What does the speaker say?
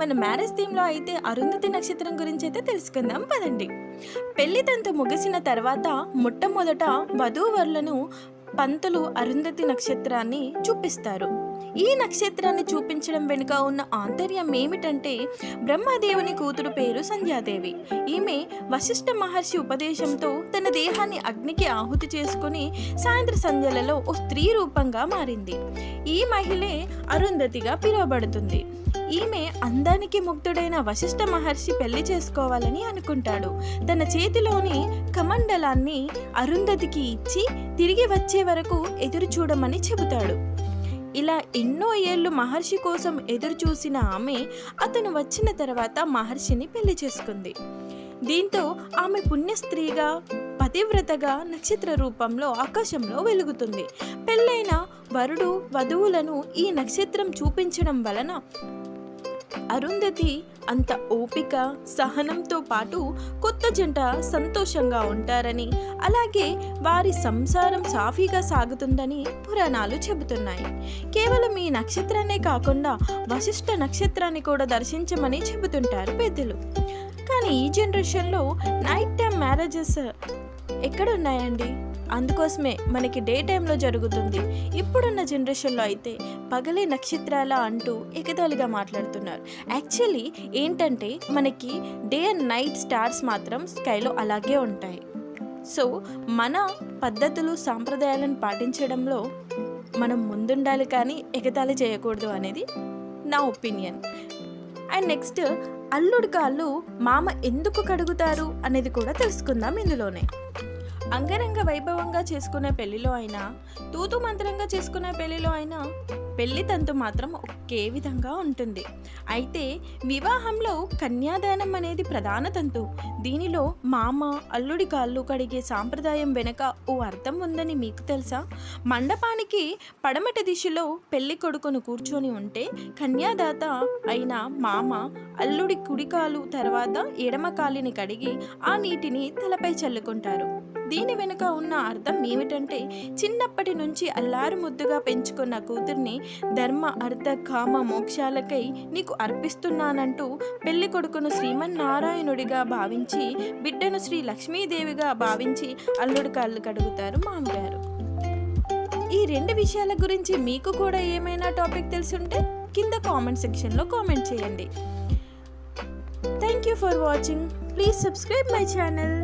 మన మ్యారేజ్ థీమ్లో అయితే అరుంధతి నక్షత్రం గురించి అయితే తెలుసుకుందాం పదండి. పెళ్లి తంతు ముగిసిన తర్వాత మొట్టమొదట వధూవరులను పంతులు అరుంధతి నక్షత్రాన్ని చూపిస్తారు. ఈ నక్షత్రాన్ని చూపించడం వెనుక ఉన్న ఆంతర్యం ఏమిటంటే, బ్రహ్మదేవుని కూతురు పేరు సంధ్యాదేవి. ఈమె వశిష్ఠ మహర్షి ఉపదేశంతో తన దేహాన్ని అగ్నికి ఆహుతి చేసుకుని సాయంత్ర సంధ్యలలో ఓ స్త్రీ రూపంగా మారింది. ఈ మహిళే అరుంధతిగా పిలువబడుతుంది. ఈమె అందానికి ముగ్ధుడైన వశిష్ఠ మహర్షి పెళ్లి చేసుకోవాలని అనుకుంటాడు. తన చేతిలోని కమండలాన్ని అరుంధతికి ఇచ్చి తిరిగి వచ్చే వరకు ఎదురు చూడమని చెబుతాడు. ఇలా ఎన్నో ఏళ్ళు మహర్షి కోసం ఎదురు చూసిన ఆమె అతను వచ్చిన తర్వాత మహర్షిని పెళ్లి చేసుకుంది. దీంతో ఆమె పుణ్యస్త్రీగా పతివ్రతగా నక్షత్ర రూపంలో ఆకాశంలో వెలుగుతుంది. పెళ్ళైన వరుడు వధువులను ఈ నక్షత్రం చూపించడం వలన అరుంధతి అంత ఓపిక సహనంతో పాటు కొత్త జంట సంతోషంగా ఉంటారని, అలాగే వారి సంసారం సాఫీగా సాగుతుందని పురాణాలు చెబుతున్నాయి. కేవలం ఈ నక్షత్రాన్నే కాకుండా వశిష్ఠ నక్షత్రాన్ని కూడా దర్శించమని చెబుతుంటారు పెద్దలు. కానీ ఈ జనరేషన్లో నైట్ టైం మ్యారేజెస్ ఎక్కడున్నాయండి? అందుకోసమే మనకి డే టైంలో జరుగుతుంది. ఇప్పుడున్న జనరేషన్లో అయితే పగలే నక్షత్రాల అంటూ ఎగతాళిగా మాట్లాడుతున్నారు. యాక్చువల్లీ ఏంటంటే మనకి డే అండ్ నైట్ స్టార్స్ మాత్రం స్కైలో అలాగే ఉంటాయి. సో మన పద్ధతులు సాంప్రదాయాలను పాటించడంలో మనం ముందుండాలి, కానీ ఎగతాళి చేయకూడదు అనేది నా ఒపీనియన్. అండ్ నెక్స్ట్, అల్లుడి కాళ్ళు మామ ఎందుకు కడుగుతారు అనేది కూడా తెలుసుకుందాం ఇందులోనే. అంగరంగ వైభవంగా చేసుకునే పెళ్లిలో అయినా, తూతు మంత్రంగా చేసుకునే పెళ్లిలో అయినా పెళ్లి తంతు మాత్రం ఒకే విధంగా ఉంటుంది. అయితే వివాహంలో కన్యాదానం అనేది ప్రధాన తంతు. దీనిలో మామ అల్లుడి కాళ్ళు కడిగే సాంప్రదాయం వెనుక ఓ అర్థం ఉందని మీకు తెలుసా? మండపానికి పడమటి దిశలో పెళ్లి కొడుకును కూర్చొని ఉంటే కన్యాదాత అయిన మామ అల్లుడి కుడికాలు తర్వాత ఎడమ కాలిని కడిగి ఆ నీటిని తలపై చల్లుకుంటారు. దీని వెనుక ఉన్న అర్థం ఏమిటంటే, చిన్నప్పటి నుంచి అల్లారు ముద్దుగా పెంచుకున్న కూతుర్ని ధర్మ అర్థ కామ మోక్షాలకై నీకు అర్పిస్తున్నానంటూ పెళ్లి కొడుకును శ్రీమన్నారాయణుడిగా భావించి, బిడ్డను శ్రీ లక్ష్మీదేవిగా భావించి అల్లుడి కాళ్ళు కడుగుతారు మామగారు. ఈ రెండు విషయాల గురించి మీకు కూడా ఏమైనా టాపిక్ తెలుసుంటే కింద కామెంట్ సెక్షన్లో కామెంట్ చేయండి. Thank you for watching. Please subscribe my channel.